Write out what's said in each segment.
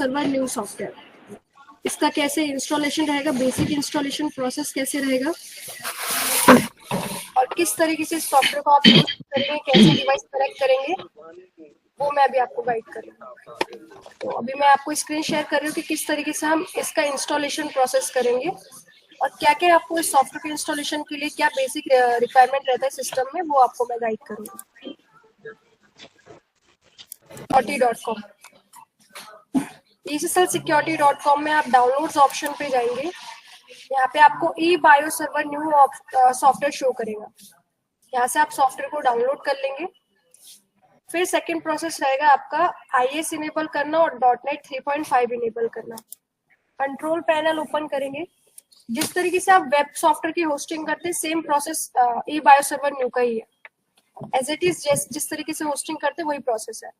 Server new software, इसका कैसे installation रहेगा, बेसिक इंस्टॉलेशन प्रोसेस कैसे रहेगा और किस तरीके से सॉफ्टवेयर को आप यूज करेंगे, कैसे डिवाइस कनेक्ट करेंगे, वो मैं अभी आपको गाइड कर रही हूँ। तो अभी मैं आपको स्क्रीन शेयर कर रही हूँ कि किस तरीके से हम इसका इंस्टॉलेशन प्रोसेस करेंगे और क्या क्या आपको इस सॉफ्टवेयर के इंस्टॉलेशन के लिए क्या बेसिक रिक्वायरमेंट रहता है सिस्टम में, वो आपको मैं गाइड करूँगी। security.com, ESSLsecurity.com में आप डाउनलोड्स ऑप्शन पे जाएंगे। यहाँ पे आपको eBio Server new software show करेगा। यहाँ से आप सॉफ्टवेयर को डाउनलोड कर लेंगे। फिर सेकंड प्रोसेस रहेगा आपका IIS इनेबल करना और .NET 3.5 इनेबल करना। कंट्रोल पैनल ओपन करेंगे। जिस तरीके से आप वेब सॉफ्टवेयर की होस्टिंग करते हैं, same process eBio Server new का ही है। एज इट इज जिस तरीके से होस्टिंग करते हैं वही प्रोसेस है।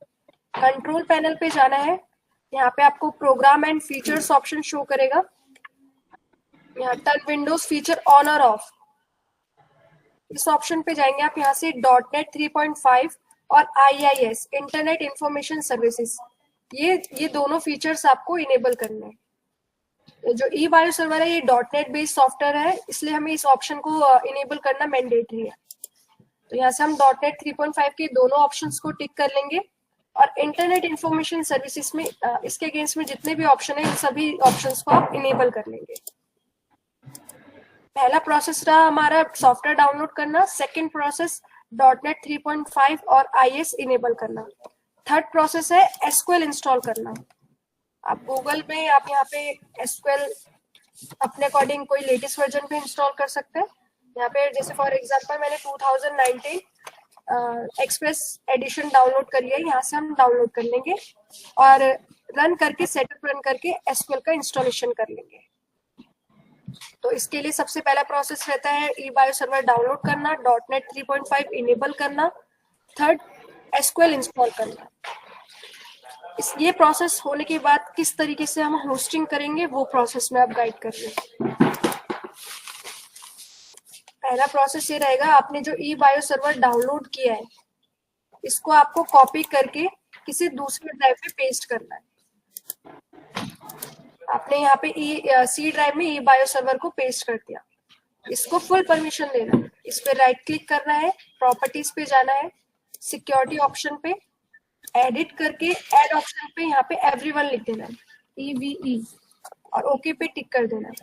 कंट्रोल पैनल पे जाना है। यहाँ पे आपको program and features option show करेगा। यहाँ टर्न विंडोज फीचर ऑन और ऑफ, इस ऑप्शन पे जाएंगे आप। यहाँ से .NET 3.5 और IIS इंटरनेट इंफॉर्मेशन सर्विसेज, ये दोनों फीचर्स आपको इनेबल करने हैं। जो eBio सर्वर है ये .NET बेस्ड सॉफ्टवेयर है, इसलिए हमें इस ऑप्शन को इनेबल करना मैंडेटरी है। तो यहाँ से हम .NET 3.5 के दोनों ऑप्शंस को टिक कर लेंगे और इंटरनेट इंफॉर्मेशन सर्विसेज में इसके अगेंस्ट में जितने भी ऑप्शन है, सभी ऑप्शंस को आप इनेबल कर लेंगे। पहला प्रोसेस रहा हमारा सॉफ्टवेयर डाउनलोड करना। सेकंड प्रोसेस .NET 3.5 और IIS इनेबल करना। थर्ड प्रोसेस है SQL इंस्टॉल करना। आप गूगल में आप यहाँ पे SQL अपने अकॉर्डिंग कोई लेटेस्ट वर्जन पे इंस्टॉल कर सकते हैं। यहाँ पे जैसे फॉर एग्जांपल मैंने 2019 एक्सप्रेस एडिशन डाउनलोड करी है, यहाँ से हम डाउनलोड कर लेंगे और रन करके सेटअप रन करके SQL का इंस्टॉलेशन कर लेंगे। तो इसके लिए सबसे पहला प्रोसेस रहता है eBio सर्वर डाउनलोड करना, .NET 3.5 इनेबल करना, थर्ड SQL इंस्टॉल करना। ये प्रोसेस होने के बाद किस तरीके से हम होस्टिंग करेंगे वो प्रोसेस में आप गाइड कर रहे हैं। पहला प्रोसेस ये रहेगा, आपने जो eBio सर्वर डाउनलोड किया है इसको आपको कॉपी करके किसी दूसरे ड्राइव पे पेस्ट करना है। आपने यहाँ पे C ड्राइव में eBio सर्वर को पेस्ट कर दिया। इसको फुल परमिशन देना है। इस पे राइट क्लिक करना है, प्रॉपर्टीज पे जाना है, सिक्योरिटी ऑप्शन पे एडिट करके ऐड ऑप्शन पे यहाँ पे एवरीवन लिख देना है, EVE, और ओके पे टिक कर देना है।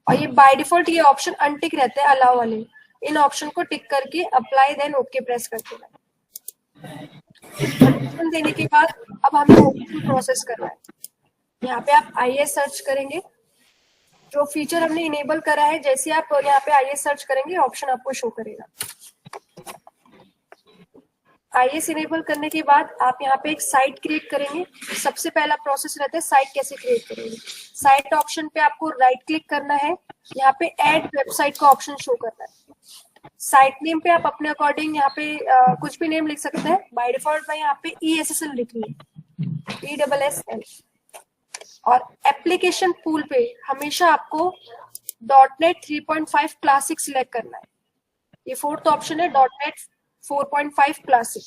और ये बाय डिफॉल्ट ये ऑप्शन अनटिक रहते हैं, अलाउ वाले, इन ऑप्शन को टिक करके अप्लाई देन ओके प्रेस कर देना है। परमिशन देने के बाद अब हमें ओके प्रोसेस करना है। यहाँ पे आप IIS सर्च करेंगे, जो फीचर हमने इनेबल करा है, जैसे आप यहाँ पे IIS सर्च करेंगे ऑप्शन आपको शो करेगा। IIS इनेबल करने के बाद आप यहाँ पे एक साइट क्रिएट करेंगे। सबसे पहला प्रोसेस रहता है साइट कैसे क्रिएट करेंगे। साइट ऑप्शन पे आपको राइट क्लिक करना है, यहाँ पे ऐड वेबसाइट का ऑप्शन शो करना है। साइट नेम पे आप अपने अकॉर्डिंग यहाँ पे कुछ भी नेम लिख सकते हैं। बाय डिफॉल्ट मैं यहाँ पे ESSL लिख रही हूँ, ESSL। और एप्लीकेशन पूल पे हमेशा आपको .NET 3.5 क्लासिक सिलेक्ट करना है। ये फोर्थ ऑप्शन है .NET 4.5 क्लासिक,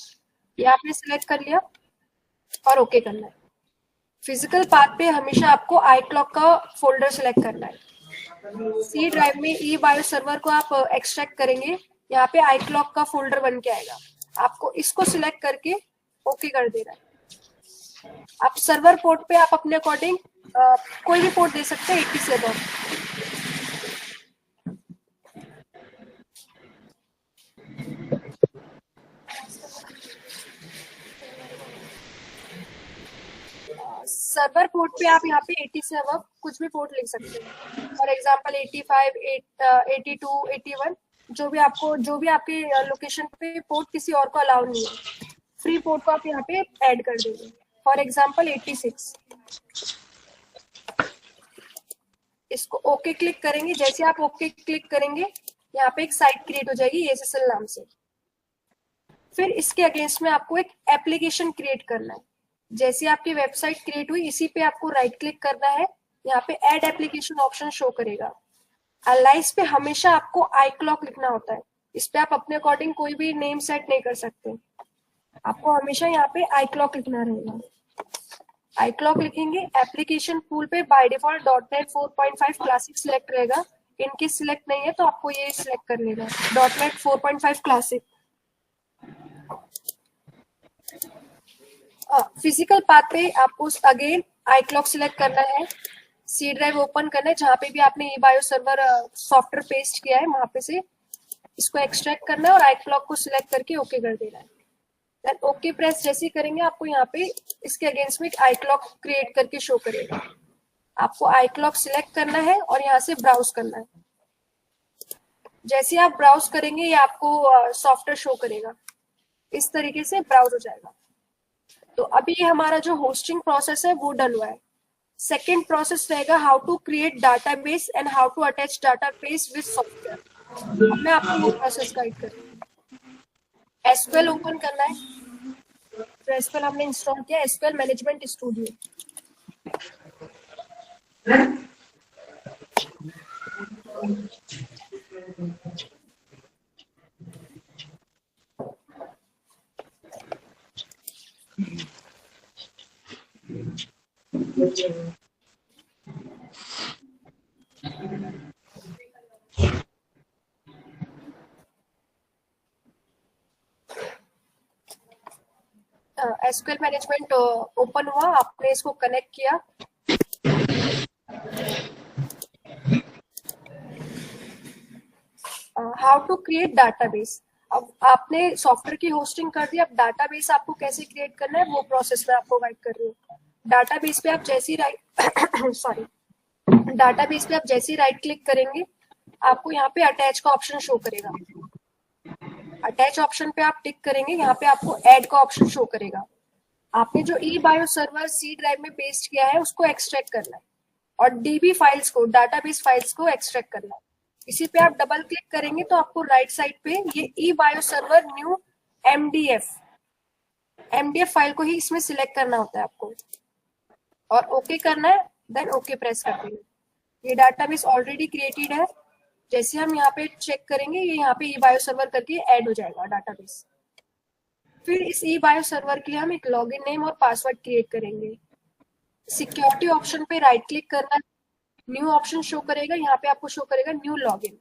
ये आपने सिलेक्ट कर लिया और ओके करना है। फिजिकल पाथ पे हमेशा आपको iCloud का फोल्डर सिलेक्ट करना है। C ड्राइव में eBio सर्वर को आप एक्सट्रैक्ट करेंगे, यहाँ पे iCloud का फोल्डर बन के आएगा। आपको इसको सिलेक्ट करके ओके कर देना है। आप सर्वर पोर्ट पे आप अपने अकॉर्डिंग कोई भी पोर्ट दे सकते हैं 80 से अबव। सर्वर पोर्ट पे आप यहाँ पे 80 से अबव कुछ भी पोर्ट लिख सकते हैं। फॉर एग्जांपल 85, 82, 81, जो भी आपके लोकेशन पे पोर्ट किसी और को अलाउ नहीं है, फ्री पोर्ट को आप यहाँ पे ऐड कर देंगे। फॉर एग्जांपल 86, इसको ओके क्लिक करेंगे। जैसे आप ओके क्लिक करेंगे यहाँ पे एक साइट क्रिएट हो जाएगी ESSL नाम से। फिर इसके अगेंस्ट में आपको एक एप्लीकेशन क्रिएट करना है। जैसे आपकी वेबसाइट क्रिएट हुई इसी पे आपको राइट क्लिक करना है, यहाँ पे ऐड एप्लीकेशन ऑप्शन शो करेगा। अलाइस पे हमेशा आपको iCloud लिखना होता है। इस पे आप अपने अकॉर्डिंग कोई भी नेम सेट नहीं कर सकते, आपको हमेशा यहाँ पे iCloud लिखना रहेगा। iClock लिखेंगे, एप्लीकेशन पूल पे by default .NET 4.5 classic select रहेगा, इनके सिलेक्ट नहीं है तो आपको ये सिलेक्ट कर लेना .NET 4.5 क्लासिक। फिजिकल पाथ पे आपको अगेन iClock सिलेक्ट करना है, सी ड्राइव ओपन करना है, जहाँ पे भी आपने eBIOS सर्वर सॉफ्टवेयर पेस्ट किया है वहां पे से इसको एक्सट्रैक्ट करना है और iClock को सिलेक्ट करके ओके कर देना है। देन ओके प्रेस जैसे ही करेंगे आपको यहाँ पे इसके अगेंस्ट में एक iClock क्रिएट करके शो करेगा। आपको iClock सिलेक्ट करना है और यहाँ से ब्राउज करना है। जैसे आप ब्राउज करेंगे ये आपको सॉफ्टवेयर शो करेगा, इस तरीके से ब्राउज हो जाएगा। तो अभी हमारा जो होस्टिंग प्रोसेस है वो डन हुआ है। सेकेंड प्रोसेस रहेगा how to create database and how to attach database with software. अब मैं आपको वो प्रोसेस गाइड करूंगी। एसक्यूएल ओपन करना है, तो एसक्यूएल हमने इंस्टॉल किया, SQL management studio. SQL management open हुआ, आपने इसको कनेक्ट किया। How to create database. अब आपने सॉफ्टवेयर की होस्टिंग कर दी, अब डाटाबेस आपको कैसे क्रिएट करना है वो प्रोसेस मैं आपको गाइड कर रही हूँ। डाटाबेस पे आप जैसे ही राइट सॉरी डाटाबेस पे आप जैसे ही राइट क्लिक करेंगे आपको यहाँ पे अटैच का ऑप्शन शो करेगा। अटैच ऑप्शन पे आप टिक करेंगे, यहाँ पे आपको ऐड का ऑप्शन शो करेगा। आपने जो eBIOS सर्वर सी ड्राइव में पेस्ट किया है उसको एक्सट्रैक्ट करना है और डीबी फाइल्स को, डाटाबेस फाइल्स को एक्सट्रैक्ट करना है। इसी पे आप डबल क्लिक करेंगे तो आपको राइट साइड पे ये eBIOS server new MDF file को ही इसमें सिलेक्ट करना होता है आपको और ओके करना है। देन ओके प्रेस कर देंगे। ये डाटाबेस ऑलरेडी क्रिएटेड है, जैसे हम यहाँ पे चेक करेंगे ये यहाँ पे eBIOS सर्वर करके ऐड हो जाएगा डाटाबेस। फिर इस eBIOS सर्वर के लिए हम एक लॉगिन नेम और पासवर्ड क्रिएट करेंगे। सिक्योरिटी ऑप्शन पे राइट क्लिक करना, न्यू ऑप्शन शो करेगा, यहाँ पे आपको शो करेगा न्यू लॉगिन।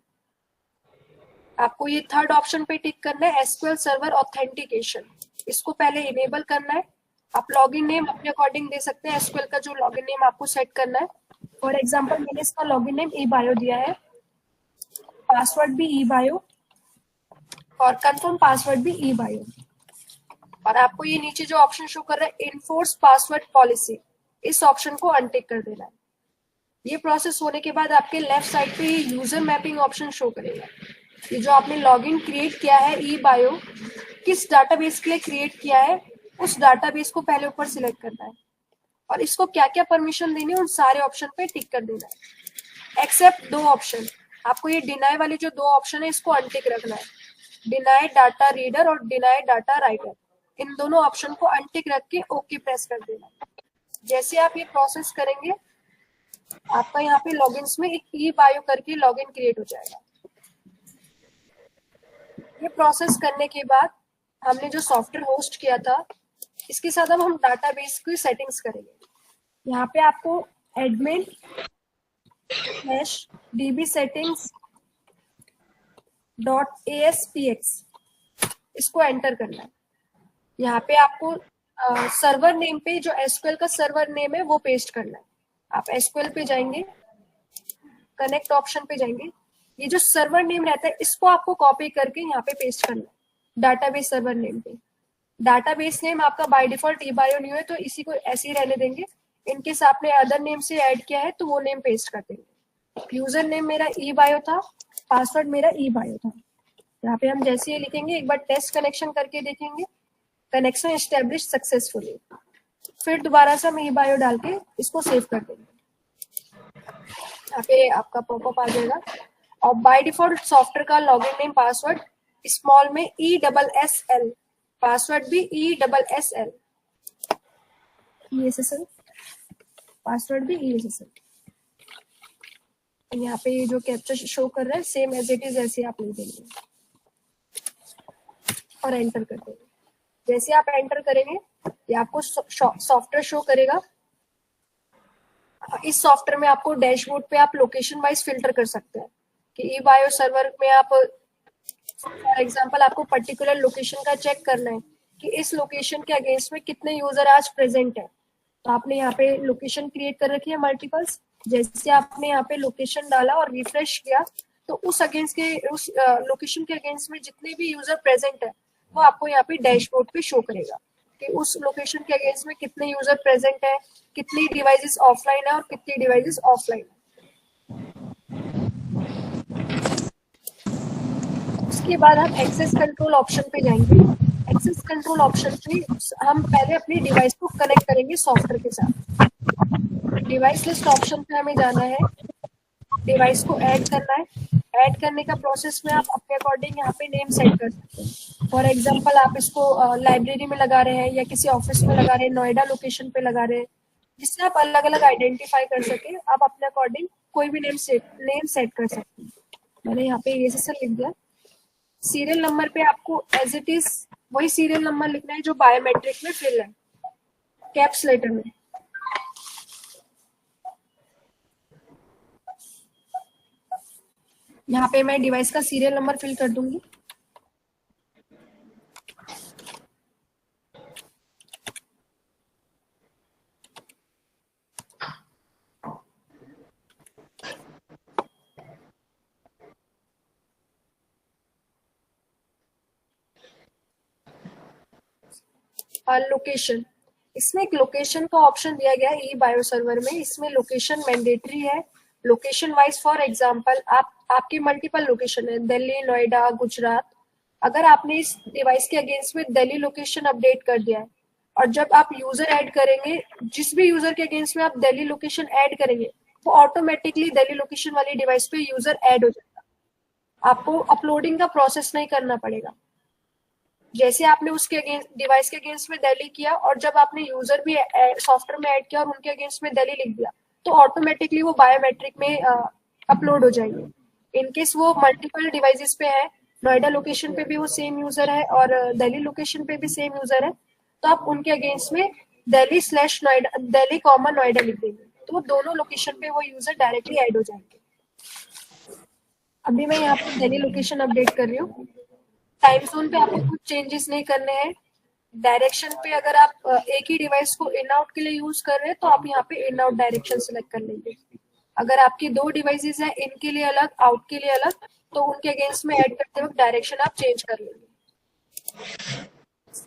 आपको ये थर्ड ऑप्शन पे टिक करना है एसक्यूएल सर्वर ऑथेंटिकेशन, इसको पहले इनेबल करना है। आप लॉगिन नेम अपने अकॉर्डिंग दे सकते हैं, एसक्यूएल का जो लॉगिन नेम आपको सेट करना है। फॉर एग्जांपल मैंने इसका लॉगिन नेम eBIO दिया है, पासवर्ड भी eBIO और कंफर्म पासवर्ड भी eBIO। और आपको ये नीचे जो ऑप्शन शो कर रहा है इनफोर्स पासवर्ड पॉलिसी, इस ऑप्शन को अनटिक कर देना है। ये प्रोसेस होने के बाद आपके लेफ्ट साइड पे यूजर मैपिंग ऑप्शन शो करेगा। ये जो आपने लॉगिन क्रिएट किया है eBIO, किस डाटाबेस के लिए क्रिएट किया है उस डाटाबेस को पहले ऊपर सिलेक्ट करना है और इसको क्या क्या परमिशन देनी है उन सारे ऑप्शन पे टिक कर देना है, एक्सेप्ट दो ऑप्शन। आपको ये डिनाई वाले जो दो ऑप्शन है इसको अनटिक रखना है, डिनाई डाटा रीडर और डिनाई डाटा राइटर। इन दोनों ऑप्शन को अनटिक रख के ओके प्रेस कर देना। जैसे आप ये प्रोसेस करेंगे आपका यहाँ पे लॉगिन्स में एक eBIO करके लॉगिन क्रिएट हो जाएगा। ये प्रोसेस करने के बाद हमने जो सॉफ्टवेयर होस्ट किया था इसके साथ अब हम डाटाबेस की सेटिंग्स करेंगे। यहाँ पे आपको एडमिन /db settings .aspx इसको एंटर करना है। यहाँ पे आपको सर्वर नेम पे जो एसक्यूएल का सर्वर नेम है वो पेस्ट करना है। आप एसक्यूएल पे जाएंगे, कनेक्ट ऑप्शन पे जाएंगे, ये जो सर्वर नेम रहता है इसको आपको कॉपी करके यहाँ पे पेस्ट करना है डाटाबेस सर्वर नेम पे। डाटाबेस नेम आपका बाय डिफॉल्ट eBIO न्यू है तो इसी को ऐसे ही रहने देंगे। इनकेस आपने अदर नेम से ऐड किया है तो वो नेम पेस्ट कर देंगे। यूजर नेम मेरा eBIO था, पासवर्ड मेरा eBIO था। यहाँ पे हम जैसे ही लिखेंगे एक बार टेस्ट कनेक्शन करके देखेंगे, कनेक्शन एस्टेब्लिश सक्सेसफुली। फिर दोबारा से हम eBIO डाल के इसको सेव कर देंगे। यहाँ पे आपका पॉपअप आ जाएगा और बाय डिफॉल्ट सॉफ्टवेयर का लॉगिन नेम पासवर्ड स्मॉल में ESSL, पासवर्ड भी ESSL, ESSL पासवर्ड भी ESSL। यहाँ पे जो कैप्चा शो कर रहा है सेम एज इट इज ऐसे आप लिख देंगे और एंटर कर देंगे। जैसे आप एंटर करेंगे ये आपको सॉफ्टवेयर शो करेगा। इस सॉफ्टवेयर में आपको डैशबोर्ड पे आप लोकेशन वाइज फिल्टर कर सकते हैं कि ई बायो सर्वर में आप फॉर एग्जांपल आपको पर्टिकुलर लोकेशन का चेक करना है कि इस लोकेशन के अगेंस्ट में कितने यूजर आज प्रेजेंट है, तो आपने यहाँ पे लोकेशन क्रिएट कर रखी है मल्टीपल्स। जैसे आपने यहाँ पे लोकेशन डाला और रिफ्रेश किया तो उस अगेंस्ट के उस लोकेशन के अगेंस्ट में जितने भी यूजर प्रेजेंट है वो आपको यहाँ पे डैशबोर्ड पे शो करेगा कि उस लोकेशन के अगेंस्ट में कितने यूजर प्रेजेंट है, कितनी डिवाइसेस ऑफलाइन है और कितनी डिवाइसेस ऑफलाइन है। उसके बाद आप एक्सेस कंट्रोल ऑप्शन पे जाएंगे। एक्सेस कंट्रोल ऑप्शन पे हम पहले अपनी डिवाइस को कनेक्ट करेंगे सॉफ्टवेयर के साथ। डिवाइस लिस्ट ऑप्शन पे हमें जाना है, डिवाइस को ऐड करना है। ऐड करने का प्रोसेस में आप अपने अकॉर्डिंग यहाँ पे नेम सेट कर सकते हैं। फॉर एग्जांपल आप इसको लाइब्रेरी में लगा रहे हैं या किसी ऑफिस में लगा रहे हैं, नोएडा लोकेशन पे लगा रहे हैं, जिससे आप अलग अलग आइडेंटिफाई कर सके। आप अपने अकॉर्डिंग कोई भी नेम सेट कर सकते हैं। मैंने यहाँ पे ये लिख दिया। सीरियल नंबर पे आपको एज इट इज वही सीरियल नंबर लिखना है जो बायोमेट्रिक में फिल है, कैप्स लेटर में। यहाँ पे मैं डिवाइस का सीरियल नंबर फिल कर दूंगी। लोकेशन, इसमें एक लोकेशन का ऑप्शन दिया गया है ई बायो सर्वर में। इसमें लोकेशन मैंडेटरी है। लोकेशन वाइज फॉर एग्जांपल आपकी मल्टीपल लोकेशन है, दिल्ली, नोएडा, गुजरात। अगर आपने इस डिवाइस के अगेंस्ट में दिल्ली लोकेशन अपडेट कर दिया है और जब आप यूजर ऐड करेंगे, जिस भी यूजर के अगेंस्ट में आप दिल्ली लोकेशन ऐड करेंगे वो ऑटोमेटिकली दिल्ली लोकेशन वाली डिवाइस पे यूजर ऐड हो जाएगा। आपको अपलोडिंग का प्रोसेस नहीं करना पड़ेगा। जैसे आपने उसके अगेंस्ट डिवाइस के अगेंस्ट में दिल्ली किया और जब आपने यूजर भी सॉफ्टवेयर में ऐड किया और उनके अगेंस्ट में दिल्ली लिख दिया तो ऑटोमेटिकली वो बायोमेट्रिक में अपलोड हो जाएंगे। इनकेस वो मल्टीपल डिवाइसेस पे है, नोएडा लोकेशन पे भी वो सेम यूजर है और दिल्ली लोकेशन पे भी सेम यूजर है, तो आप उनके अगेंस्ट में दिल्ली/नोएडा, दिल्ली कॉमा नोएडा लिख देंगे तो दोनों लोकेशन पे वो यूजर डायरेक्टली ऐड हो जाएंगे। अभी मैं यहाँ पे दिल्ली लोकेशन अपडेट कर रही हूँ। टाइम जोन पे आपको कुछ चेंजेस नहीं करने हैं। डायरेक्शन पे अगर आप एक ही डिवाइस को इन आउट के लिए यूज कर रहे हैं तो आप यहाँ पे इन आउट डायरेक्शन सेलेक्ट कर लेंगे। अगर आपकी दो डिवाइसेस हैं, इन के लिए अलग, आउट के लिए अलग, तो उनके अगेंस्ट में ऐड करते वक्त डायरेक्शन आप चेंज कर लेंगे।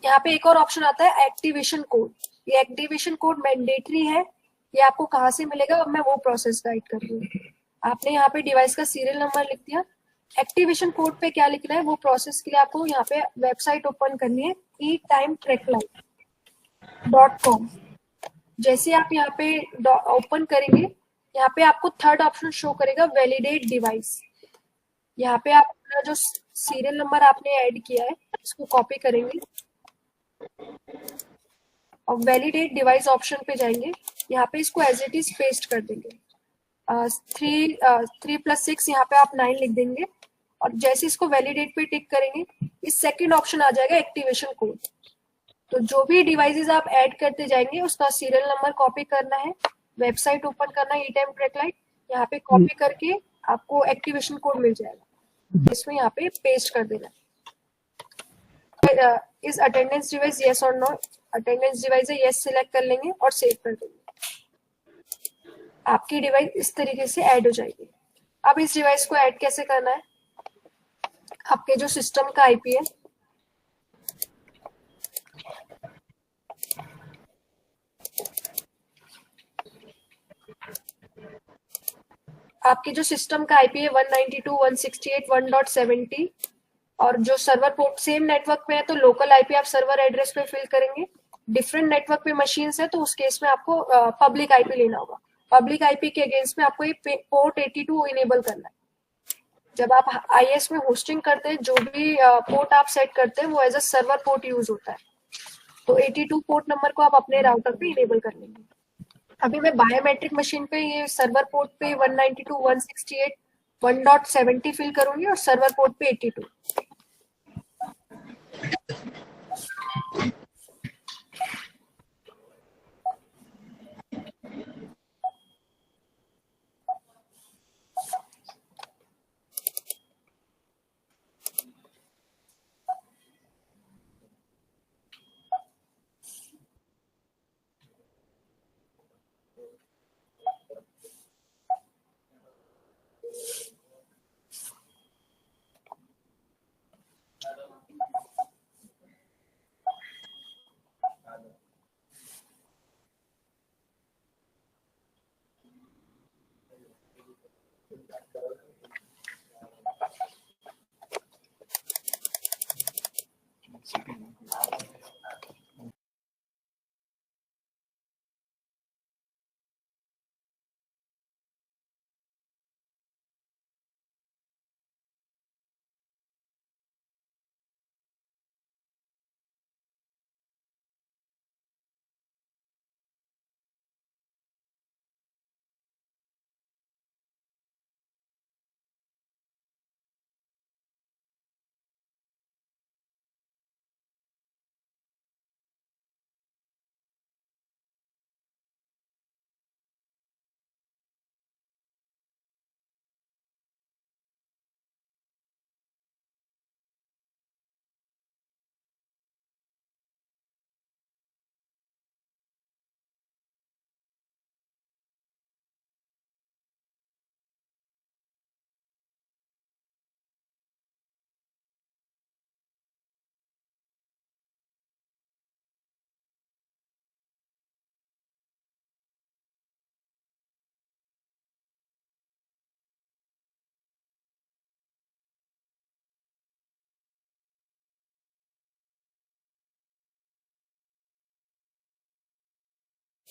यहाँ पे एक और ऑप्शन आता है एक्टिवेशन कोड। ये एक्टिवेशन कोड मैंडेटरी है। ये आपको कहाँ से मिलेगा, अब मैं वो प्रोसेस गाइड कर रही हूँ। आपने यहाँ पे डिवाइस का सीरियल नंबर लिख दिया। एक्टिवेशन कोड पे क्या लिखना है वो प्रोसेस के लिए आपको यहाँ पे वेबसाइट ओपन करनी है etimetrackline.com। जैसे आप यहाँ पे ओपन करेंगे, यहाँ पे आपको थर्ड ऑप्शन शो करेगा वैलिडेट डिवाइस। यहाँ पे आप अपना जो सीरियल नंबर आपने ऐड किया है इसको कॉपी करेंगे और वैलिडेट डिवाइस ऑप्शन पे जाएंगे। यहाँ पे इसको एज इट इज पेस्ट कर देंगे। 3+6 यहाँ पे आप 9 लिख देंगे और जैसे इसको वैलिडेट पे टिक करेंगे इस सेकंड ऑप्शन आ जाएगा एक्टिवेशन कोड। तो जो भी डिवाइसेस आप ऐड करते जाएंगे उसका सीरियल नंबर कॉपी करना है, वेबसाइट ओपन करना है eTimeTrackline, यहाँ पे कॉपी करके आपको एक्टिवेशन कोड मिल जाएगा, इसमें यहाँ पे पेस्ट कर देना है। इस अटेंडेंस डिवाइस येस और नो, अटेंडेंस डिवाइस है येस सिलेक्ट कर लेंगे और सेव कर देंगे। आपकी डिवाइस इस तरीके से ऐड हो जाएगी। अब इस डिवाइस को ऐड कैसे करना है, आपके जो सिस्टम का आईपी है आपके जो सिस्टम का आईपी है 192.168.1.70 और जो सर्वर पोर्ट सेम नेटवर्क पे है तो लोकल आईपी आप सर्वर एड्रेस पे फिल करेंगे। डिफरेंट नेटवर्क पे मशीन्स है तो उस केस में आपको पब्लिक आईपी लेना होगा। पब्लिक आईपी के अगेंस्ट में आपको ये पोर्ट 82 इनेबल करना है। जब आप आईएस में होस्टिंग करते हैं जो भी पोर्ट आप सेट करते हैं वो as a server port use होता है, तो 82 पोर्ट नंबर को आप अपने राउटर पे इनेबल कर लेंगे। अभी मैं बायोमेट्रिक मशीन पे ये सर्वर पोर्ट पे 192.168.1.70 फिल करूंगी और सर्वर पोर्ट पे 82।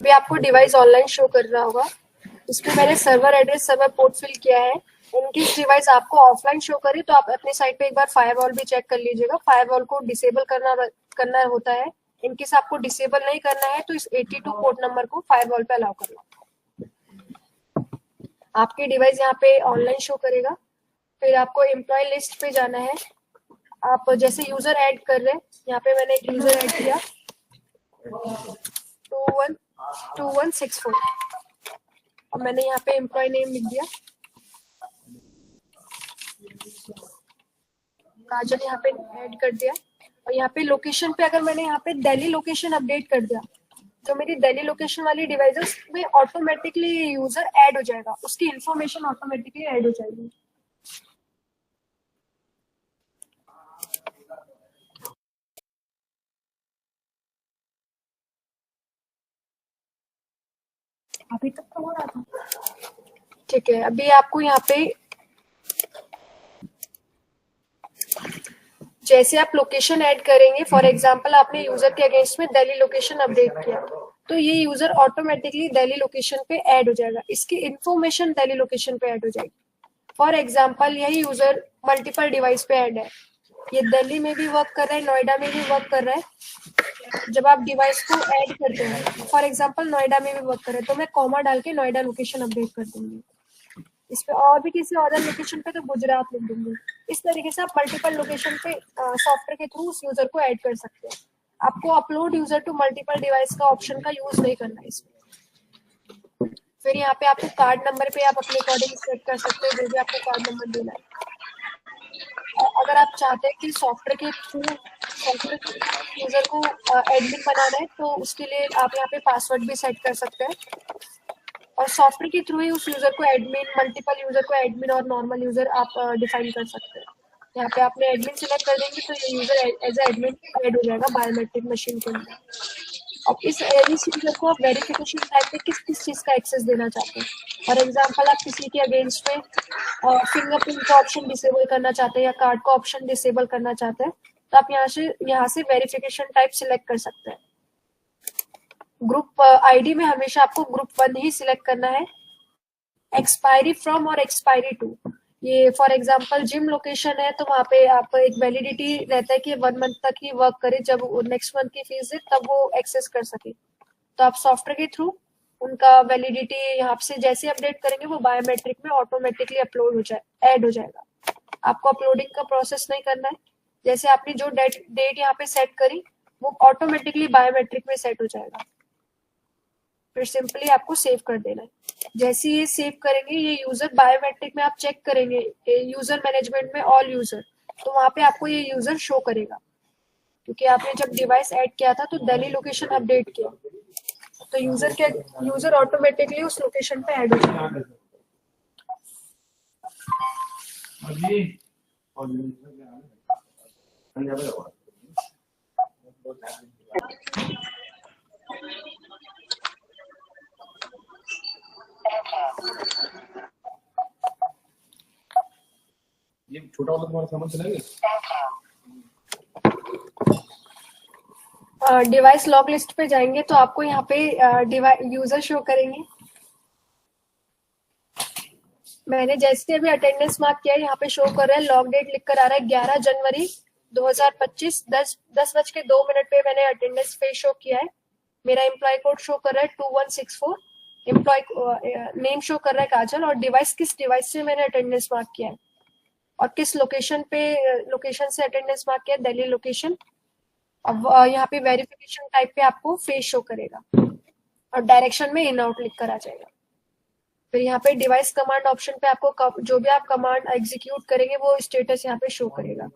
अभी आपको डिवाइस ऑनलाइन शो कर रहा होगा। इसमें मैंने server address, server port fill किया है। इनकेस डिवाइस आपको ऑफलाइन शो करे तो आप अपने साइट पे एक बार फायरवॉल भी चेक कर लीजिएगा। फायरवॉल को डिसेबल करना होता है। इनकेस आपको डिसेबल नहीं करना है तो इस 82 पोर्ट नंबर को फायरवॉल पे अलाउ करना। आपकी डिवाइस यहाँ पे ऑनलाइन शो करेगा। फिर आपको एम्प्लॉय लिस्ट पे जाना है। आप जैसे यूजर ऐड कर रहे हैं, यहाँ पे मैंने एक यूजर ऐड किया 2164। अब मैंने यहाँ पे एम्प्लॉय नेम लिख दिया काजल, यहाँ पे ऐड कर दिया। और यहाँ पे लोकेशन पे अगर मैंने यहाँ पे दिल्ली लोकेशन अपडेट कर दिया तो मेरी दिल्ली लोकेशन वाली डिवाइसेस में ऑटोमेटिकली यूजर ऐड हो जाएगा, उसकी इंफॉर्मेशन ऑटोमेटिकली ऐड हो जाएगी। अभी तक तो हो रहा था। ठीक है, अभी आपको यहाँ पे जैसे आप लोकेशन ऐड करेंगे, फॉर एग्जांपल आपने यूजर के अगेंस्ट में दिल्ली लोकेशन अपडेट किया तो ये यूजर ऑटोमेटिकली दिल्ली लोकेशन पे ऐड हो जाएगा, इसकी इंफॉर्मेशन दिल्ली लोकेशन पे ऐड हो जाएगी। फॉर एग्जांपल यही यूजर मल्टीपल डिवाइस पे ऐड है, ये दिल्ली में भी वर्क कर रहा है, नोएडा में भी वर्क कर रहा है। जब आप डिवाइस को ऐड करते हैं, फॉर एग्जांपल नोएडा में भी वर्क कर रहे हैं तो मैं कॉमा डाल के नोएडा लोकेशन अपडेट कर दूंगी। इस पे और भी किसी अदर लोकेशन पे तो गुजरात लिख दूंगी। इस तरीके से आप मल्टीपल लोकेशन पे सॉफ्टवेयर के थ्रू उस यूजर को ऐड कर सकते हैं। आपको upload user to multiple device का ऑप्शन का यूज नहीं करना है इसमें। फिर यहाँ पे आपको कार्ड नंबर पे आप अपने अकॉर्डिंग सेट कर सकते हैं, जो भी आपको कार्ड नंबर देना है। अगर आप चाहते हैं कि सॉफ्टवेयर के थ्रू सॉफ्टवेयर यूजर को एडमिन बनाना है तो उसके लिए आप यहाँ पे पासवर्ड भी सेट कर सकते हैं और सॉफ्टवेयर के थ्रू ही उस यूजर को एडमिन, मल्टीपल यूजर को एडमिन और नॉर्मल यूजर आप डिफाइन कर सकते हैं। यहाँ पे आपने एडमिन सिलेक्ट कर देंगे तो ये यूजर एज एडमिन ऐड हो जाएगा बायोमेट्रिक मशीन के अंदर। अब इस यूजर को आप वेरिफिकेशन टाइप पे किस किस चीज का एक्सेस देना चाहते हैं। फॉर एग्जांपल आप किसी के अगेंस्ट में फिंगरप्रिंट का ऑप्शन डिसेबल करना चाहते हैं या कार्ड का ऑप्शन डिसेबल करना चाहते हैं तो आप यहाँ से वेरिफिकेशन टाइप सिलेक्ट कर सकते हैं। ग्रुप आईडी में हमेशा आपको ग्रुप 1 ही सिलेक्ट करना है। एक्सपायरी फ्रॉम और एक्सपायरी टू, ये फॉर एग्जांपल जिम लोकेशन है तो वहाँ पे आप एक वैलिडिटी रहता है कि 1 मंथ तक ही वर्क करे, जब नेक्स्ट मंथ की फीस दे तब वो एक्सेस कर सके। तो आप सॉफ्टवेयर के थ्रू उनका वैलिडिटी यहाँ से जैसे अपडेट करेंगे वो बायोमेट्रिक में ऑटोमेटिकली अपलोड हो जाए, ऐड हो जाएगा। आपको अपलोडिंग का प्रोसेस नहीं करना है। जैसे आपने जो डेट यहाँ पे सेट करी वो ऑटोमेटिकली बायोमेट्रिक में सेट हो जाएगा। फिर सिंपली आपको सेव कर देना है। जैसे ये सेव करेंगे ये यूजर बायोमेट्रिक में आप चेक करेंगे यूजर मैनेजमेंट में ऑल यूजर, तो वहां पे आपको ये यूजर शो करेगा क्योंकि आपने जब डिवाइस ऐड किया था तो दिल्ली लोकेशन अपडेट किया तो यूजर ऑटोमेटिकली उस लोकेशन पे ऐड हो जाएगा। छोटा वाला तुम्हारा सामान चलाएंगे। डिवाइस लॉग लिस्ट पे जाएंगे तो आपको यहाँ पे यूजर शो करेंगे। मैंने जैसे अभी अटेंडेंस मार्क किया है, यहाँ पे शो कर रहा है, लॉग डेट लिख कर आ रहा है 11 जनवरी 2025 10:02 पे मैंने अटेंडेंस पे शो किया है। मेरा एम्प्लॉय कोड शो कर रहा है 2164, एम्प्लॉय नेम शो कर रहा है काजल, और डिवाइस किस डिवाइस से मैंने अटेंडेंस मार्क किया है और किस लोकेशन से अटेंडेंस मार्क किया है, दिल्ली लोकेशन। अब यहाँ पे वेरिफिकेशन टाइप पे आपको फेस शो करेगा और डायरेक्शन में इन आउट लिख कर आ जाएगा। फिर यहाँ पे डिवाइस कमांड ऑप्शन पे आपको जो भी आप कमांड एग्जीक्यूट करेंगे वो स्टेटस यहाँ पे शो करेगा।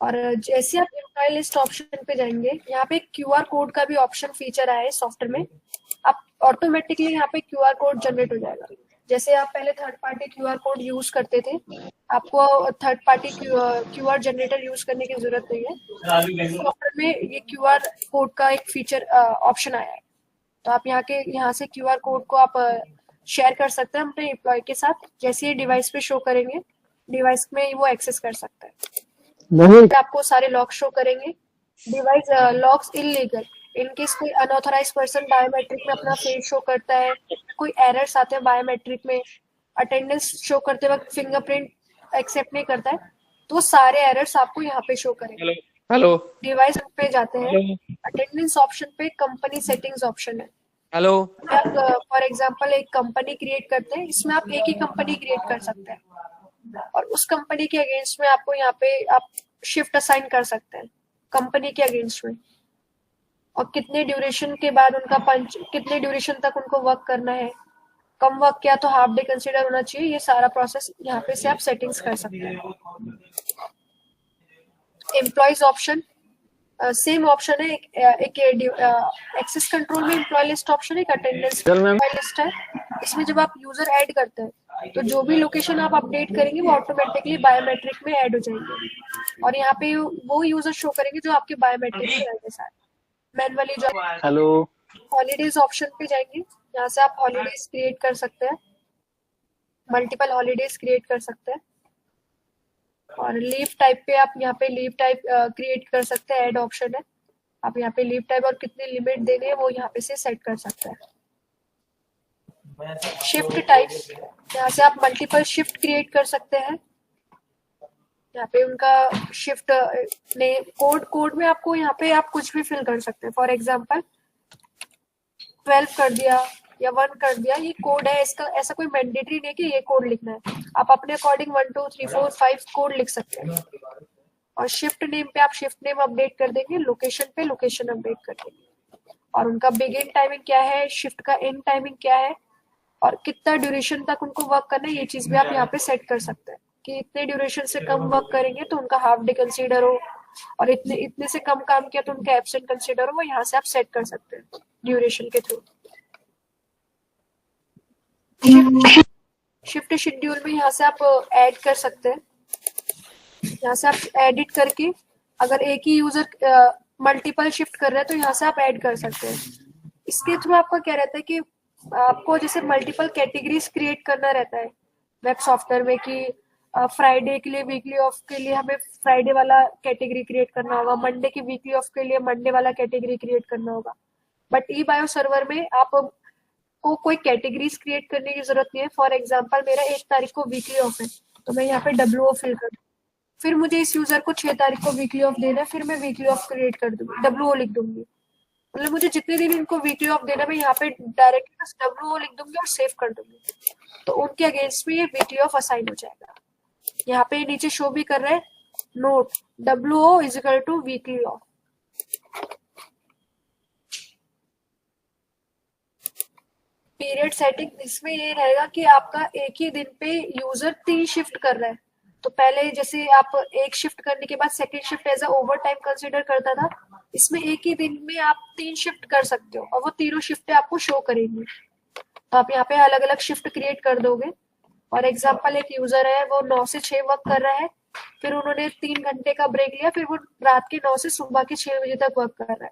और जैसे आप एम्प्लॉय लिस्ट ऑप्शन पे जाएंगे, यहाँ पे क्यूआर कोड का भी ऑप्शन फीचर आया है सॉफ्टवेयर में। आप ऑटोमेटिकली यहाँ पे क्यूआर कोड जनरेट हो जाएगा। जैसे आप पहले third party QR code use करते थे, आपको third party QR generator use करने की जरूरत नहीं है। सॉफ्टवेयर में ये क्यूआर कोड का एक फीचर ऑप्शन आया है, तो आप यहाँ से क्यूआर कोड को आप शेयर कर सकते हैं अपने एम्प्लॉय के साथ। जैसे ही डिवाइस पे शो करेंगे, डिवाइस में वो एक्सेस कर सकता है। नहीं आपको सारे लॉग शो करेंगे। डिवाइस लॉग्स इलीगल, इनकेस कोई अनऑथराइज पर्सन बायोमेट्रिक में अपना फेस शो करता है, कोई एरर्स आते हैं बायोमेट्रिक में, अटेंडेंस शो करते वक्त फिंगरप्रिंट एक्सेप्ट नहीं करता है, तो सारे एरर्स आपको यहाँ पे शो करेंगे। हेलो डिवाइस पे जाते हैं, अटेंडेंस ऑप्शन पे कंपनी सेटिंग्स ऑप्शन है। हेलो आप फॉर एग्जांपल एक कंपनी क्रिएट करते हैं, इसमें आप एक ही कंपनी क्रिएट कर सकते हैं और उस कंपनी के अगेंस्ट में आपको यहाँ पे आप शिफ्ट असाइन कर सकते हैं कंपनी के अगेंस्ट में, और कितने ड्यूरेशन के बाद कितने ड्यूरेशन तक उनको वर्क करना है, कम वर्क किया तो हाफ डे कंसीडर होना चाहिए। ये सारा प्रोसेस यहाँ पे से आप सेटिंग्स कर सकते हैं। एम्प्लॉयज ऑप्शन सेम ऑप्शन है, एक एक्सेस कंट्रोल में एम्प्लॉय लिस्ट ऑप्शन है, एक अटेंडेंस एम्प्लॉय लिस्ट है। इसमें जब आप यूजर ऐड करते हैं तो जो भी लोकेशन आप अपडेट करेंगे वो ऑटोमेटिकली बायोमेट्रिक में ऐड हो जाएंगे और यहाँ पे वो यूजर शो करेंगे जो आपके बायोमेट्रिक में रहेंगे सारे। मैनुअली जो हेलो हॉलीडेज ऑप्शन पे जाएंगे, यहाँ से आप हॉलीडेज क्रिएट कर सकते हैं, मल्टीपल हॉलीडेज क्रिएट कर सकते हैं। और लीव टाइप पे आप यहाँ पे लीव टाइप क्रिएट कर सकते हैं, ऐड ऑप्शन है। आप यहाँ पे लीव टाइप और कितनी लिमिट देनी है वो यहाँ पे से सेट कर सकते हैं। शिफ्ट टाइप, यहाँ से आप मल्टीपल शिफ्ट क्रिएट कर सकते हैं। यहाँ पे उनका शिफ्ट ने कोड में आपको यहाँ पे आप कुछ भी फिल कर सकते हैं। फॉर एग्जांपल 12 कर दिया या 1 कर दिया, ये कोड है, इसका ऐसा कोई मैंडेटरी नहीं कि ये कोड लिखना है, आप अपने अकॉर्डिंग 1 2 3 4 5 कोड लिख सकते हैं। और शिफ्ट नेम पे आप शिफ्ट नेम अपडेट कर देंगे, लोकेशन पे लोकेशन अपडेट कर देंगे, और उनका बिगिन टाइमिंग क्या है, शिफ्ट का एंड टाइमिंग क्या है, और कितना ड्यूरेशन तक उनको वर्क करना है, ये चीज भी आप यहाँ पे सेट कर सकते हैं कि इतने ड्यूरेशन से कम वर्क करेंगे तो उनका हाफ डे कंसीडर हो, और इतने से कम काम किया तो उनका एब्सेंट कंसीडर हो। वो यहाँ से आप सेट कर सकते हैं ड्यूरेशन के थ्रू। शिफ्ट शेड्यूल में यहाँ से आप ऐड कर सकते हैं, यहाँ से आप एडिट करके अगर एक ही यूजर मल्टीपल शिफ्ट कर रहे हैं तो यहाँ से आप ऐड कर सकते हैं। इसके थ्रू आपका क्या रहता है कि आपको जैसे मल्टीपल कैटेगरीज क्रिएट करना रहता है वेब सॉफ्टवेयर में कि फ्राइडे के लिए वीकली ऑफ के लिए हमें फ्राइडे वाला कैटेगरी क्रिएट करना होगा, मंडे की वीकली ऑफ के लिए मंडे वाला कैटेगरी क्रिएट करना होगा। बट ई बायो सर्वर में आप को कोई कैटेगरीज क्रिएट करने की जरूरत नहीं है। फॉर एग्जांपल मेरा 1 तारीख को वीकली ऑफ है तो मैं यहाँ पे WO फिल कर दूँ, फिर मुझे इस यूजर को 6 तारीख को वीकली ऑफ देना है, फिर मैं वीकली ऑफ क्रिएट कर दूंगी, WO लिख दूंगी। मतलब मुझे जितने दिन इनको वीकली ऑफ देना मैं यहाँ पे डायरेक्टली बस WO लिख दूंगी और सेव कर दूंगी, तो उनके अगेंस्ट में ये वीकली ऑफ असाइन हो जाएगा। यहाँ पे नीचे शो भी कर रहे हैं note WO = weekly off. Period setting, इसमें ये रहेगा कि आपका एक ही दिन पे यूजर 3 शिफ्ट कर रहा है, तो पहले जैसे आप एक शिफ्ट करने के बाद second shift as a overtime consider करता था, इसमें एक ही दिन में आप 3 शिफ्ट कर सकते हो और वो तीनों शिफ्टें आपको शो करेंगी। तो आप यहाँ पे अलग अलग शिफ्ट क्रिएट कर दोगे। फॉर एग्जाम्पल एक यूजर है वो 9 से 6 वर्क कर रहा है, फिर उन्होंने 3 घंटे का ब्रेक लिया, फिर वो रात के 9 से सुबह के 6 बजे तक वर्क कर रहा है,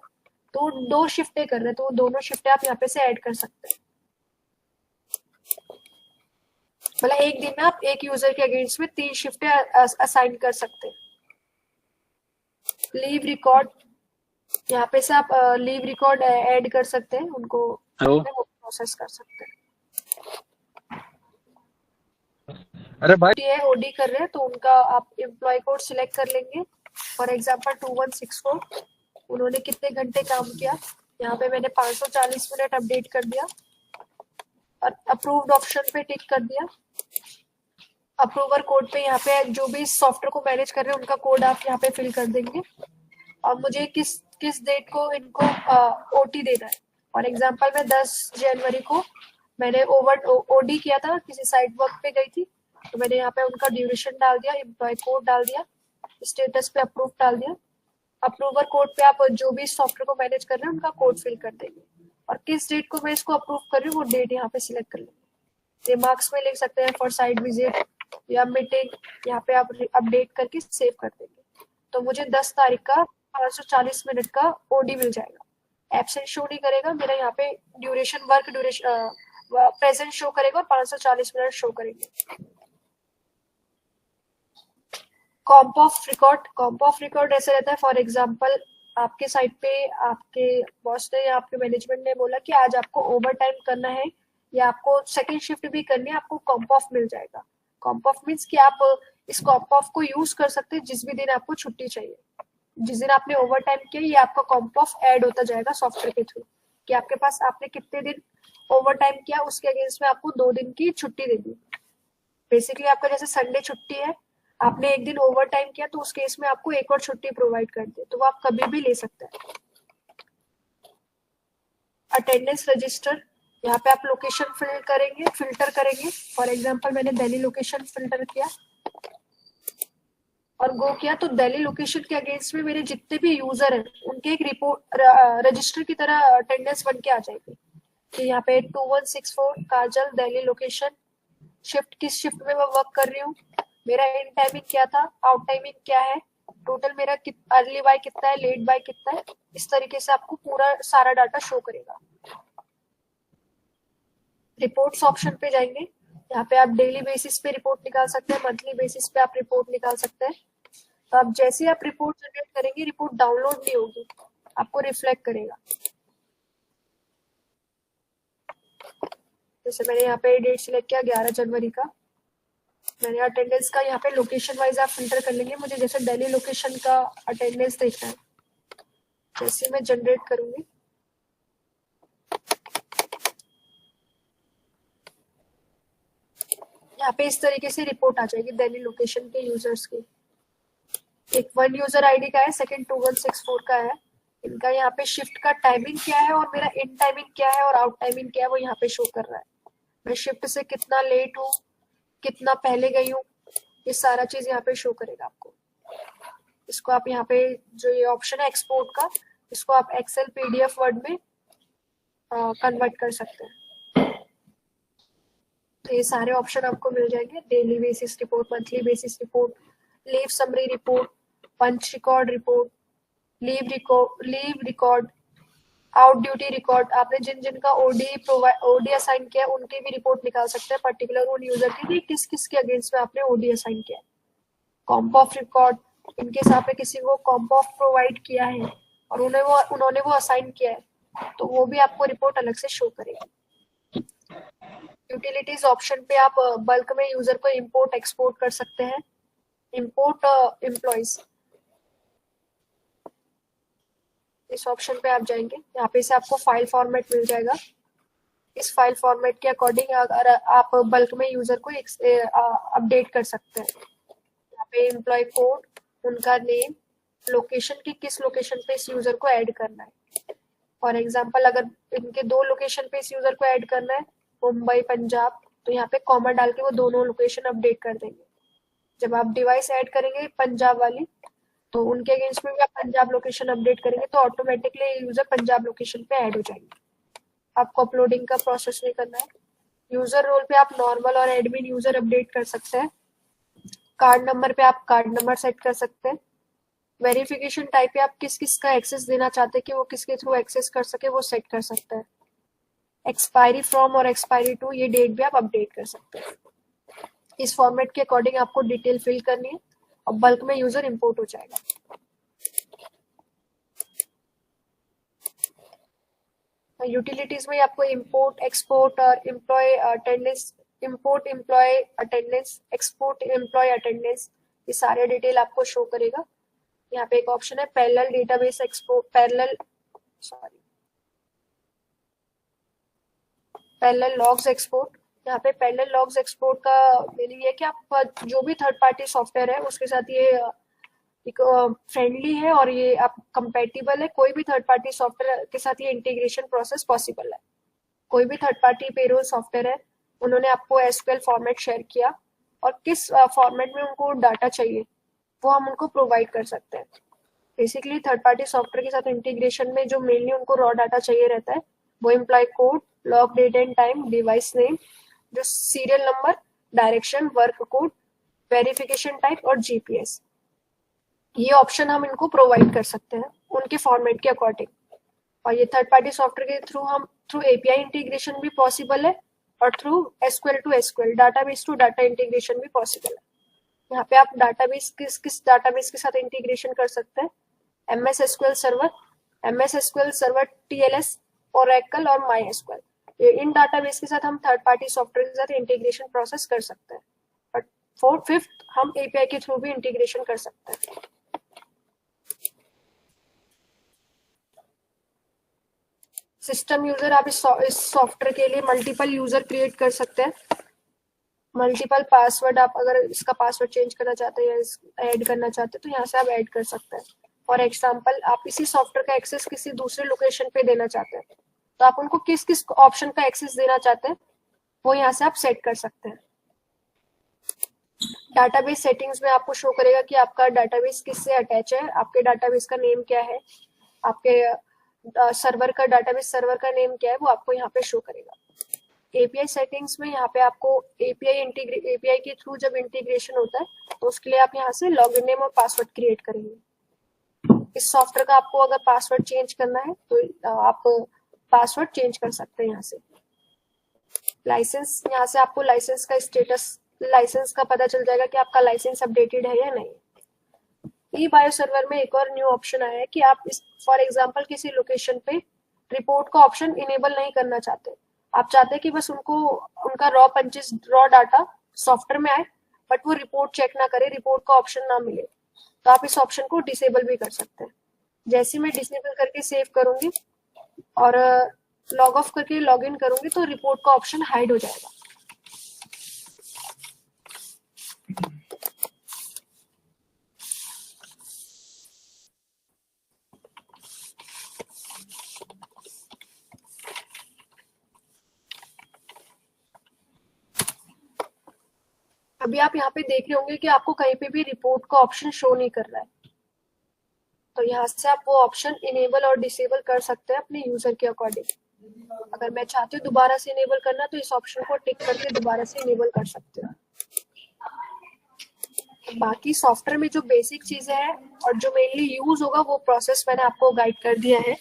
तो वो 2 शिफ्टें कर रहे हैं, तो वो दोनों शिफ्टें आप यहाँ पे से ऐड कर सकते हैं। मतलब एक दिन में आप एक यूजर के अगेंस्ट में 3 शिफ्टें असाइन कर सकते हैं। लीव रिकॉर्ड, यहाँ पे से आप लीव रिकॉर्ड ऐड कर सकते हैं, उनको हेलो। प्रोसेस कर सकते हैं। अरे भाई। है ओडी कर रहे हैं तो उनका आप एम्प्लॉय कोड सिलेक्ट कर लेंगे। फॉर एग्जांपल 2164, उन्होंने कितने घंटे काम किया, यहाँ पे मैंने 540 मिनट अपडेट कर दिया और अप्रूव्ड ऑप्शन पे टिक कर दिया। अप्रूवर कोड पे यहाँ पे जो भी सॉफ्टवेयर को मैनेज कर रहे हैं उनका कोड आप यहाँ पे फिल कर देंगे और मुझे किस किस डेट को इनको ओटी देना है। फॉर एग्जांपल मैं 10 जनवरी को मैंने ओडी किया था, किसी साइट वर्क पे गई थी, तो मैंने यहाँ पे उनका ड्यूरेशन डाल दिया, एम्प्लॉय कोड डाल दिया, स्टेटस पे अप्रूव डाल दिया। अप्रूवर कोड पे आप जो भी सॉफ्टवेयर को मैनेज कर रहे हैं उनका कोड फिल कर देंगे और किस डेट को मैं इसको अप्रूव कर रही हूँ वो डेट यहाँ पे सिलेक्ट कर लेंगे। रिमार्क्स में लिख सकते हैं फॉर साइट विजिट या मीटिंग, यहाँ पे आप अपडेट करके सेव कर देंगे। तो मुझे 10 तारीख का 540 मिनट का ओडी मिल जाएगा। एब्सेंट शो नहीं करेगा, मेरा यहाँ पे duration work duration present show करेगा और 540 मिनट शो करेंगे। कॉम्प ऑफ रिकॉर्ड ऐसे रहता है, फॉर एग्जांपल आपके साइट पे आपके बॉस ने या आपके मैनेजमेंट ने बोला कि आज आपको ओवर टाइम करना है या आपको सेकंड शिफ्ट भी करनी है, आपको कॉम्प ऑफ मिल जाएगा। कॉम्प ऑफ मीन्स कि आप इस कॉम्प ऑफ को यूज कर सकते हैं जिस भी दिन आपको छुट्टी चाहिए। जिस दिन आपने ओवर टाइम किया ये आपका कॉम्प ऑफ ऐड होता जाएगा सॉफ्टवेयर के थ्रू कि आपके पास आपने कितने दिन ओवर टाइम किया, उसके अगेंस्ट में आपको 2 दिन की छुट्टी देगी। बेसिकली आपका जैसे संडे छुट्टी है, आपने एक दिन ओवर टाइम किया तो उस केस में आपको एक और छुट्टी प्रोवाइड कर दे, तो वो आप कभी भी ले सकते हैं। अटेंडेंस रजिस्टर, यहाँ पे आप लोकेशन फिल्टर करेंगे। फॉर एग्जांपल मैंने दिल्ली लोकेशन फिल्टर किया और गो किया, तो दिल्ली लोकेशन के अगेंस्ट में मेरे जितने भी यूजर हैं उनके एक रिपोर्ट रजिस्टर की तरह अटेंडेंस बन के आ जाएगी कि यहाँ पे 2164 काजल दिल्ली लोकेशन, शिफ्ट किस शिफ्ट में मैं वर्क कर रही हूँ, मेरा इन टाइमिंग क्या था, आउट टाइमिंग क्या है, टोटल मेरा अर्ली बाय कितना है, लेट बाय कितना है। इस तरीके से आपको पूरा सारा डाटा शो करेगा। रिपोर्ट्स ऑप्शन पे जाएंगे, यहाँ पे आप डेली बेसिस पे रिपोर्ट निकाल सकते हैं, मंथली बेसिस पे आप रिपोर्ट निकाल सकते हैं। तो आप जैसे आप रिपोर्ट जनरेट करेंगे रिपोर्ट डाउनलोड नहीं होगी, आपको रिफ्लेक्ट करेगा। जैसे मैंने यहाँ पे डेट सिलेक्ट किया 11 जनवरी का, मैंने अटेंडेंस का यहाँ पे लोकेशन वाइज आप फिल्टर कर लेंगे। मुझे जैसे दिल्ली लोकेशन का अटेंडेंस देखना है, जैसे मैं जनरेट करूंगी यहाँ पे इस तरीके से रिपोर्ट आ जाएगी दिल्ली लोकेशन के यूजर्स की। एक 1 यूजर आईडी का है, सेकंड 2164 का है। इनका यहाँ पे शिफ्ट का टाइमिंग क्या है और मेरा इन टाइमिंग क्या है और आउट टाइमिंग क्या है वो यहाँ पे शो कर रहा है। मैं शिफ्ट से कितना लेट हूँ, कितना पहले गई हूँ, ये सारा चीज यहाँ पे शो करेगा आपको। इसको आप यहाँ पे जो ये ऑप्शन है एक्सपोर्ट का, इसको आप एक्सेल पीडीएफ वर्ड में कन्वर्ट कर सकते हैं। तो ये सारे ऑप्शन आपको मिल जाएंगे, daily basis report, monthly basis report, leave summary report, punch record report, leave record, out duty record. आपने जिन जिन का ओडी असाइन किया उनकी भी रिपोर्ट निकाल सकते हैं, पर्टिकुलर उन यूजर की किस किस के अगेंस्ट में आपने ओडी असाइन किया। कॉम्प ऑफ रिकॉर्ड, इनकेस आपने किसी को कॉम्प ऑफ प्रोवाइड किया है और उन्होंने वो असाइन किया है तो वो भी आपको रिपोर्ट अलग से शो करेगी। यूटिलिटीज ऑप्शन पे आप बल्क में यूजर को इंपोर्ट एक्सपोर्ट कर सकते हैं। इंपोर्ट एम्प्लॉइज, इस ऑप्शन पे आप जाएंगे, यहाँ पे से आपको फाइल फॉर्मेट मिल जाएगा। इस फाइल फॉर्मेट के अकॉर्डिंग अगर आप बल्क में यूजर को अपडेट कर सकते हैं। यहाँ पे एम्प्लॉय कोड, उनका नेम, लोकेशन की किस लोकेशन पे इस यूजर को ऐड करना है। फॉर एग्जांपल अगर इनके 2 लोकेशन पे इस यूजर को ऐड करना है, मुंबई पंजाब, तो यहाँ पे कॉमा डाल के वो दोनों लोकेशन अपडेट कर देंगे। जब आप डिवाइस ऐड करेंगे पंजाब वाली तो उनके अगेंस्ट में भी आप पंजाब लोकेशन अपडेट करेंगे तो ऑटोमेटिकली यूजर पंजाब लोकेशन पे ऐड हो जाएंगे। आपको अपलोडिंग का प्रोसेस नहीं करना है। यूजर रोल पे आप नॉर्मल और एडमिन यूजर अपडेट कर सकते हैं। कार्ड नंबर पे आप कार्ड नंबर सेट कर सकते हैं। वेरिफिकेशन टाइप पे आप किस किस का एक्सेस देना चाहते हैं कि वो किसके थ्रू एक्सेस कर सके वो सेट कर सकते हैं। एक्सपायरी फ्रॉम और एक्सपायरी टू, ये डेट भी आप अपडेट कर सकते हैं। इस फॉर्मेट के अकॉर्डिंग आपको डिटेल फिल करनी है और बल्क में यूजर इंपोर्ट हो जाएगा। यूटिलिटीज में आपको इंपोर्ट, एक्सपोर्ट और employ attendance, import employ attendance, export employ attendance, ये सारे डिटेल आपको शो करेगा। यहाँ पे एक ऑप्शन है parallel database export, parallel logs export. यहाँ पे पैरेलल लॉग्स एक्सपोर्ट का मीनिंग है कि आप जो भी थर्ड पार्टी सॉफ्टवेयर है उसके साथ ये एक फ्रेंडली है और ये आप कंपैटिबल है। कोई भी थर्ड पार्टी सॉफ्टवेयर के साथ ये इंटीग्रेशन प्रोसेस पॉसिबल है। कोई भी थर्ड पार्टी पेरोल सॉफ्टवेयर है, उन्होंने आपको एसक्यूएल फॉर्मेट शेयर किया और किस फॉर्मेट में उनको डाटा चाहिए वो हम उनको प्रोवाइड कर सकते हैं। बेसिकली थर्ड पार्टी सॉफ्टवेयर के साथ इंटीग्रेशन में जो मेनली उनको रॉ डाटा चाहिए रहता है वो employ code, log date and time, device name, जो serial number, direction, work code, verification type और जीपीएस। ये ऑप्शन हम इनको प्रोवाइड कर सकते हैं उनके फॉर्मेट के अकॉर्डिंग। और ये थर्ड पार्टी सॉफ्टवेयर के थ्रू हम थ्रू एपीआई इंटीग्रेशन भी पॉसिबल है और through SQL to SQL, database to data integration भी पॉसिबल है। यहाँ पे आप डाटाबेस किस डाटाबेस के साथ इंटीग्रेशन कर सकते हैं, MS SQL server, TLS, Oracle और माई एसक्यूएल। इन डाटाबेस के साथ हम थर्ड पार्टी सॉफ्टवेयर के साथ इंटीग्रेशन प्रोसेस कर सकते हैं। बट फिफ्थ हम एपीआई के थ्रू भी इंटीग्रेशन कर सकते हैं। सिस्टम यूजर, आप इस सॉफ्टवेयर के लिए मल्टीपल यूजर क्रिएट कर सकते हैं। मल्टीपल पासवर्ड, आप अगर इसका पासवर्ड चेंज करना चाहते हैं या ऐड करना चाहते हैं तो यहाँ से आप ऐड कर सकते हैं। फॉर एग्जाम्पल, आप इसी सॉफ्टवेयर का एक्सेस किसी दूसरे लोकेशन पे देना चाहते हैं तो आप उनको किस किस ऑप्शन का एक्सेस देना चाहते हैं वो यहाँ से आप सेट कर सकते हैं। डाटाबेस सेटिंग्स में आपको शो करेगा कि आपका डाटाबेस किससे अटैच है, आपके डाटाबेस का नेम क्या है, आपके सर्वर का डाटाबेस सर्वर का नेम क्या है, वो आपको यहाँ पे शो करेगा। एपीआई सेटिंग्स में यहाँ पे आपको एपीआई के थ्रू जब इंटीग्रेशन होता है तो उसके लिए आप यहाँ से लॉगिन नेम और पासवर्ड क्रिएट करेंगे। इस सॉफ्टवेयर का आपको अगर पासवर्ड चेंज करना है तो आप पासवर्ड चेंज कर सकते हैं यहाँ से। लाइसेंस, यहाँ से आपको लाइसेंस का स्टेटस, लाइसेंस का पता चल जाएगा कि आपका लाइसेंस अपडेटेड है या नहीं। ई बायो सर्वर में एक और न्यू ऑप्शन आया है कि आप फॉर एग्जांपल किसी लोकेशन पे रिपोर्ट का ऑप्शन इनेबल नहीं करना चाहते, आप चाहते हैं कि बस उनको उनका रॉ डाटा सॉफ्टवेयर में आए बट वो रिपोर्ट चेक ना करे, रिपोर्ट का ऑप्शन ना मिले, तो आप इस ऑप्शन को डिसेबल भी कर सकते हैं। जैसे मैं डिसेबल करके सेव करूंगी और लॉग ऑफ करके लॉग इन करूंगी तो रिपोर्ट का ऑप्शन हाइड हो जाएगा। अभी आप यहाँ पे देख रहे होंगे कि आपको कहीं पे भी रिपोर्ट का ऑप्शन शो नहीं कर रहा है, तो यहाँ से आप वो ऑप्शन इनेबल और डिसेबल कर सकते हैं अपने यूजर के अकॉर्डिंग। अगर मैं चाहती हूँ दोबारा से इनेबल करना तो इस ऑप्शन को टिक करके दोबारा से इनेबल कर सकते हैं। बाकी सॉफ्टवेयर में जो बेसिक चीजें हैं और जो मेनली यूज होगा वो प्रोसेस मैंने आपको गाइड कर दिया है।